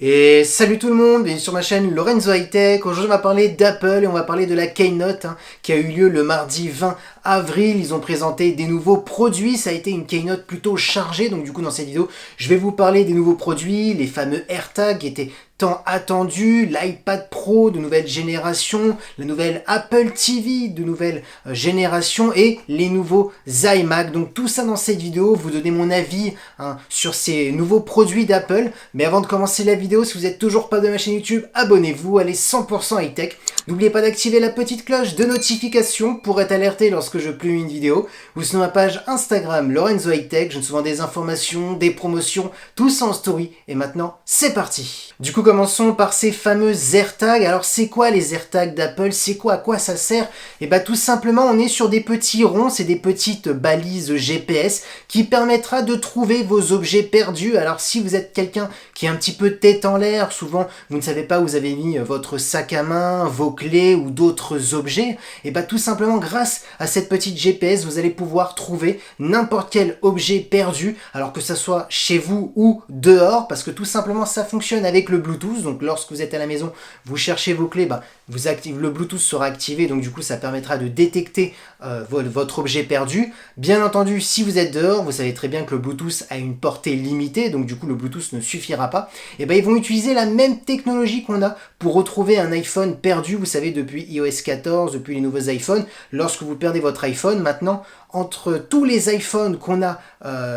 Et salut tout le monde, bienvenue sur ma chaîne Lorenzo High Tech. Aujourd'hui on va parler d'Apple et on va parler de la Keynote qui a eu lieu le mardi 20 avril. Ils ont présenté des nouveaux produits, ça a été une Keynote plutôt chargée. Donc du coup dans cette vidéo je vais vous parler des nouveaux produits, les fameux AirTags qui étaient tant attendu, l'iPad Pro de nouvelle génération, la nouvelle Apple TV de nouvelle génération et les nouveaux iMac. Donc tout ça dans cette vidéo, vous donner mon avis sur ces nouveaux produits d'Apple. Mais avant de commencer la vidéo, si vous n'êtes toujours pas de ma chaîne YouTube, abonnez-vous, allez 100% high-tech. N'oubliez pas d'activer la petite cloche de notification pour être alerté lorsque je publie une vidéo. Ou sinon ma page Instagram Lorenzo High Tech, je donne souvent des informations, des promotions, tout ça en story. Et maintenant, c'est parti. Du coup, commençons par ces fameux AirTags. Alors c'est quoi les AirTags d'Apple? C'est quoi? À quoi ça sert? Et bah tout simplement on est sur des petits ronds, c'est des petites balises GPS qui permettra de trouver vos objets perdus. Alors si vous êtes quelqu'un qui est un petit peu tête en l'air, souvent vous ne savez pas où vous avez mis votre sac à main, vos clés ou d'autres objets, et bah tout simplement grâce à cette petite GPS vous allez pouvoir trouver n'importe quel objet perdu, alors que ça soit chez vous ou dehors, parce que tout simplement ça fonctionne avec le Bluetooth. Donc lorsque vous êtes à la maison, vous cherchez vos clés, le Bluetooth sera activé, donc du coup ça permettra de détecter votre objet perdu. Bien entendu, si vous êtes dehors, vous savez très bien que le Bluetooth a une portée limitée, donc du coup le Bluetooth ne suffira pas. Et ils vont utiliser la même technologie qu'on a pour retrouver un iPhone perdu. Vous savez, depuis iOS 14, depuis les nouveaux iPhones, lorsque vous perdez votre iPhone, maintenant, entre tous les iPhones qu'on a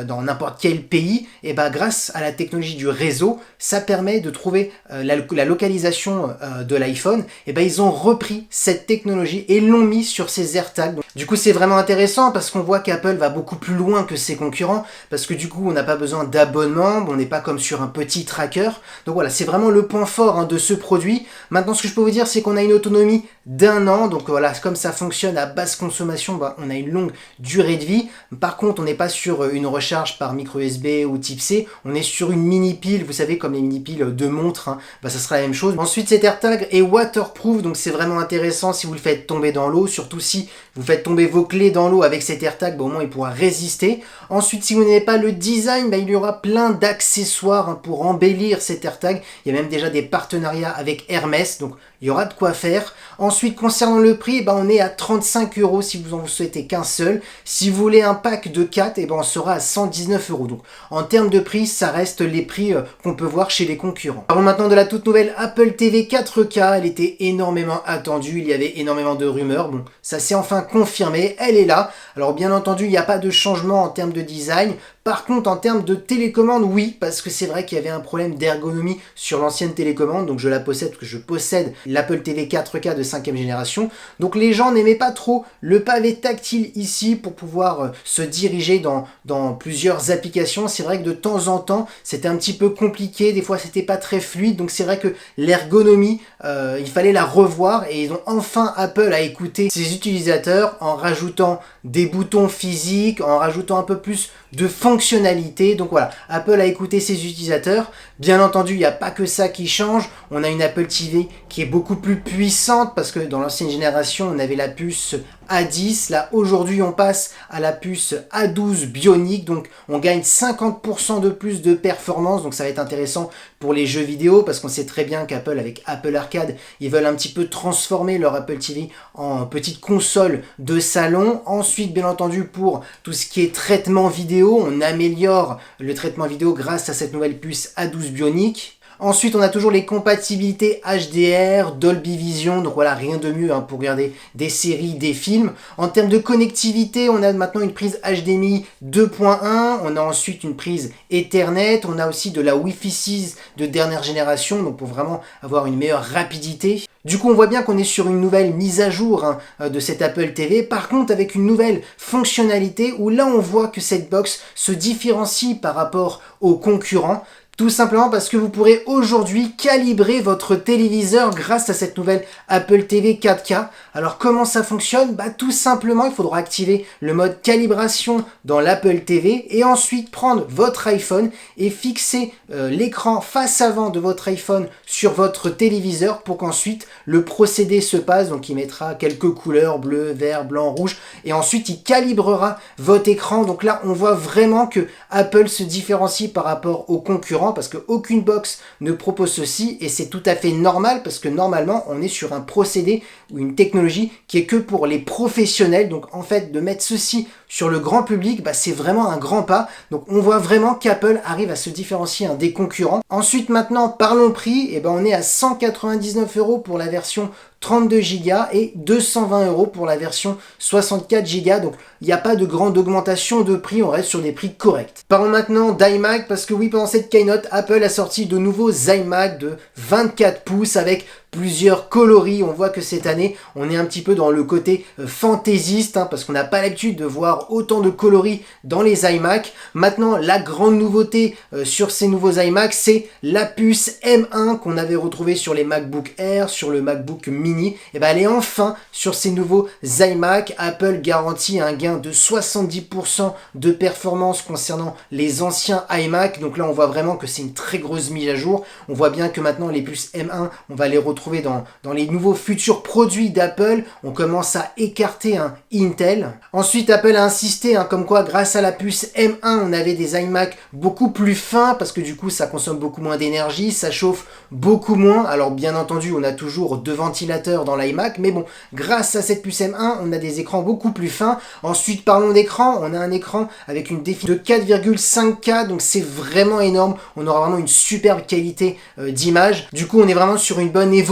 dans n'importe quel pays, et grâce à la technologie du réseau, ça permet de trouver la localisation de l'iPhone. Et ils ont repris cette technologie et l'ont mis sur ces AirTags. Donc, du coup, c'est vraiment intéressant parce qu'on voit qu'Apple va beaucoup plus loin que ses concurrents, parce que du coup, on n'a pas besoin d'abonnement, on n'est pas comme sur un petit tracker. Donc voilà, c'est vraiment le point fort de ce produit. Maintenant, ce que je peux vous dire, c'est qu'on a une autonomie d'1 an. Donc voilà, comme ça fonctionne à basse consommation, on a une longue durée de vie. Par contre, on n'est pas sur une recharge par micro USB ou type C, on est sur une mini pile, vous savez, comme les mini piles de montre, ça sera la même chose. Ensuite, cet AirTag est waterproof, donc c'est vraiment intéressant si vous le faites tomber dans l'eau, surtout si vous faites tomber vos clés dans l'eau avec cet AirTag, au moins il pourra résister. Ensuite, si vous n'avez pas le design, il y aura plein d'accessoires pour embellir cet AirTag. Il y a même déjà des partenariats avec Hermès, donc il y aura de quoi faire. Ensuite, concernant le prix, on est à 35 € si vous en souhaitez qu'un seul. Si vous voulez un pack de 4, on sera à 119 €. Donc en termes de prix, ça reste les prix qu'on peut voir chez les concurrents. Parlons maintenant de la toute nouvelle Apple TV 4K. Elle était énormément attendue, il y avait énormément de rumeurs. Bon, ça s'est enfin confirmé, elle est là. Alors bien entendu, il n'y a pas de changement en termes de design. Par contre, en termes de télécommande, oui, parce que c'est vrai qu'il y avait un problème d'ergonomie sur l'ancienne télécommande, donc je la possède, parce que je possède l'Apple TV 4K de 5e génération. Donc les gens n'aimaient pas trop le pavé tactile ici pour pouvoir se diriger dans plusieurs applications. C'est vrai que de temps en temps, c'était un petit peu compliqué, des fois c'était pas très fluide, donc c'est vrai que l'ergonomie, il fallait la revoir, et ils ont enfin, Apple a écouté ses utilisateurs en rajoutant des boutons physiques, en rajoutant un peu plus de fonctionnalité. Donc voilà, Apple a écouté ses utilisateurs. Bien entendu, il n'y a pas que ça qui change. On a une Apple TV qui est beaucoup plus puissante, parce que dans l'ancienne génération, on avait la puce A10. Là, aujourd'hui, on passe à la puce A12 Bionic. Donc, on gagne 50% de plus de performance. Donc, ça va être intéressant pour les jeux vidéo, parce qu'on sait très bien qu'Apple, avec Apple Arcade, ils veulent un petit peu transformer leur Apple TV en petite console de salon. Ensuite, bien entendu, pour tout ce qui est traitement vidéo, on améliore le traitement vidéo grâce à cette nouvelle puce A12 Bionic. Ensuite, on a toujours les compatibilités HDR, Dolby Vision, donc voilà, rien de mieux pour regarder des séries, des films. En termes de connectivité, on a maintenant une prise HDMI 2.1, on a ensuite une prise Ethernet, on a aussi de la Wi-Fi 6 de dernière génération, donc pour vraiment avoir une meilleure rapidité. Du coup, on voit bien qu'on est sur une nouvelle mise à jour de cette Apple TV. Par contre, avec une nouvelle fonctionnalité où là, on voit que cette box se différencie par rapport aux concurrents. Tout simplement parce que vous pourrez aujourd'hui calibrer votre téléviseur grâce à cette nouvelle Apple TV 4K. Alors comment ça fonctionne? Tout simplement, il faudra activer le mode calibration dans l'Apple TV et ensuite prendre votre iPhone et fixer l'écran face avant de votre iPhone sur votre téléviseur pour qu'ensuite le procédé se passe. Donc il mettra quelques couleurs, bleu, vert, blanc, rouge, et ensuite il calibrera votre écran. Donc là, on voit vraiment que Apple se différencie par rapport aux concurrents, concurrents parce qu'aucune box ne propose ceci et c'est tout à fait normal parce que normalement on est sur un procédé ou une technologie qui est que pour les professionnels. Donc en fait de mettre ceci sur le grand public, c'est vraiment un grand pas. Donc on voit vraiment qu'Apple arrive à se différencier des concurrents. Ensuite maintenant parlons prix, on est à 199 € pour la version 32 Go et 220 € pour la version 64 Go. Donc il n'y a pas de grande augmentation de prix, on reste sur des prix corrects. Parlons maintenant d'iMac parce que oui, pendant cette keynote, Apple a sorti de nouveaux iMac de 24 pouces avec plusieurs coloris. On voit que cette année, on est un petit peu dans le côté fantaisiste parce qu'on n'a pas l'habitude de voir autant de coloris dans les iMac. Maintenant, la grande nouveauté sur ces nouveaux iMac, c'est la puce M1 qu'on avait retrouvée sur les MacBook Air, sur le MacBook Mini. Elle est enfin sur ces nouveaux iMac. Apple garantit un gain de 70% de performance concernant les anciens iMac. Donc là, on voit vraiment que c'est une très grosse mise à jour. On voit bien que maintenant, les puces M1, on va les retrouver dans les nouveaux futurs produits d'Apple. On commence à écarter un Intel. Ensuite, Apple a insisté comme quoi grâce à la puce M1, on avait des iMac beaucoup plus fins parce que du coup, ça consomme beaucoup moins d'énergie, ça chauffe beaucoup moins. Alors bien entendu, on a toujours deux ventilateurs dans l'iMac, mais bon, grâce à cette puce M1, on a des écrans beaucoup plus fins. Ensuite, parlons d'écran. On a un écran avec une définition de 4,5K, donc c'est vraiment énorme. On aura vraiment une superbe qualité d'image. Du coup, on est vraiment sur une bonne évolution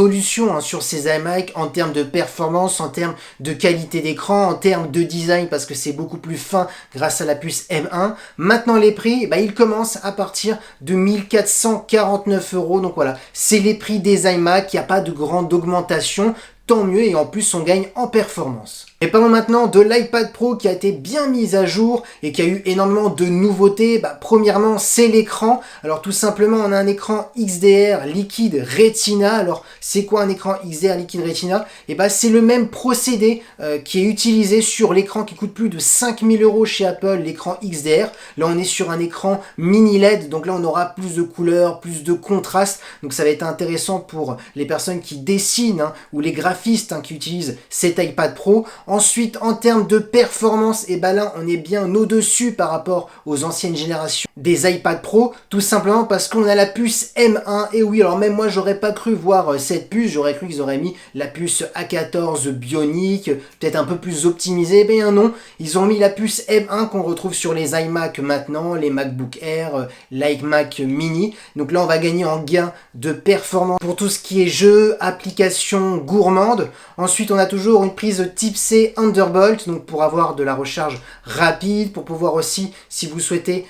sur ces iMac en termes de performance, en termes de qualité d'écran, en termes de design parce que c'est beaucoup plus fin grâce à la puce M1. Maintenant les prix, ils commencent à partir de 1449 €. Donc voilà, c'est les prix des iMac, il n'y a pas de grande augmentation. Tant mieux et en plus on gagne en performance. Et parlons maintenant de l'iPad Pro qui a été bien mis à jour et qui a eu énormément de nouveautés. Premièrement, c'est l'écran. Alors tout simplement, on a un écran XDR Liquid Retina. Alors c'est quoi un écran XDR Liquid Retina? C'est le même procédé qui est utilisé sur l'écran qui coûte plus de 5000 € chez Apple, l'écran XDR. Là on est sur un écran mini LED, donc là on aura plus de couleurs, plus de contraste. Donc ça va être intéressant pour les personnes qui dessinent ou les graphistes qui utilisent cet iPad Pro. Ensuite, en termes de performance, là, on est bien au-dessus par rapport aux anciennes générations des iPad Pro, tout simplement parce qu'on a la puce M1. Et oui, alors même moi, j'aurais pas cru voir cette puce, j'aurais cru qu'ils auraient mis la puce A14 Bionic, peut-être un peu plus optimisée. Non, ils ont mis la puce M1 qu'on retrouve sur les iMac maintenant, les MacBook Air, l'iMac Mini. Donc là, on va gagner en gain de performance pour tout ce qui est jeux, applications gourmandes. Ensuite, on a toujours une prise type C Thunderbolt, donc pour avoir de la recharge rapide, pour pouvoir aussi, si vous souhaitez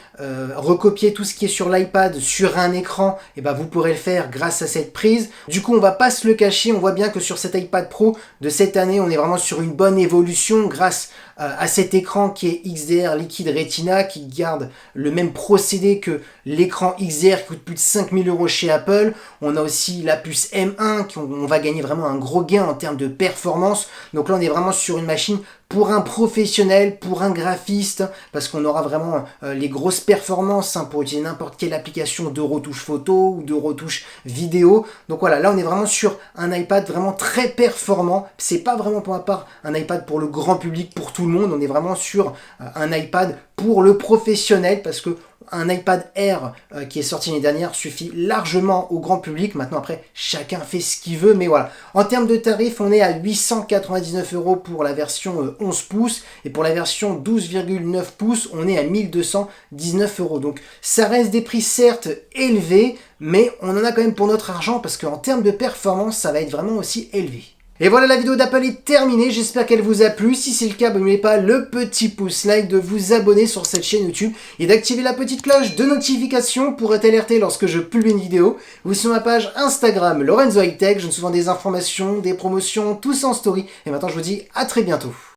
recopier tout ce qui est sur l'iPad sur un écran, vous pourrez le faire grâce à cette prise. Du coup, on va pas se le cacher, on voit bien que sur cet iPad Pro de cette année, on est vraiment sur une bonne évolution grâce à cet écran qui est XDR Liquid Retina, qui garde le même procédé que l'écran XDR qui coûte plus de 5000 € chez Apple. On a aussi la puce M1, on va gagner vraiment un gros gain en termes de performance. Donc là, on est vraiment sur une machine pour un professionnel, pour un graphiste, parce qu'on aura vraiment les grosses performances pour utiliser n'importe quelle application de retouche photo ou de retouche vidéo. Donc voilà, là on est vraiment sur un iPad vraiment très performant. C'est pas vraiment pour ma part un iPad pour le grand public, pour tout le monde. On est vraiment sur un iPad pour le professionnel parce que un iPad Air qui est sorti l'année dernière suffit largement au grand public. Maintenant après, chacun fait ce qu'il veut, mais voilà. En termes de tarifs, on est à 899 € pour la version 11 pouces et pour la version 12,9 pouces, on est à 1219 €. Donc ça reste des prix certes élevés, mais on en a quand même pour notre argent parce qu'en termes de performance, ça va être vraiment aussi élevé. Et voilà, la vidéo d'Apple est terminée, j'espère qu'elle vous a plu. Si c'est le cas, n'oubliez pas le petit pouce like, de vous abonner sur cette chaîne YouTube et d'activer la petite cloche de notification pour être alerté lorsque je publie une vidéo. Vous sur ma page Instagram Lorenzo High Tech, je donne souvent des informations, des promotions, tout ça en story. Et maintenant je vous dis à très bientôt.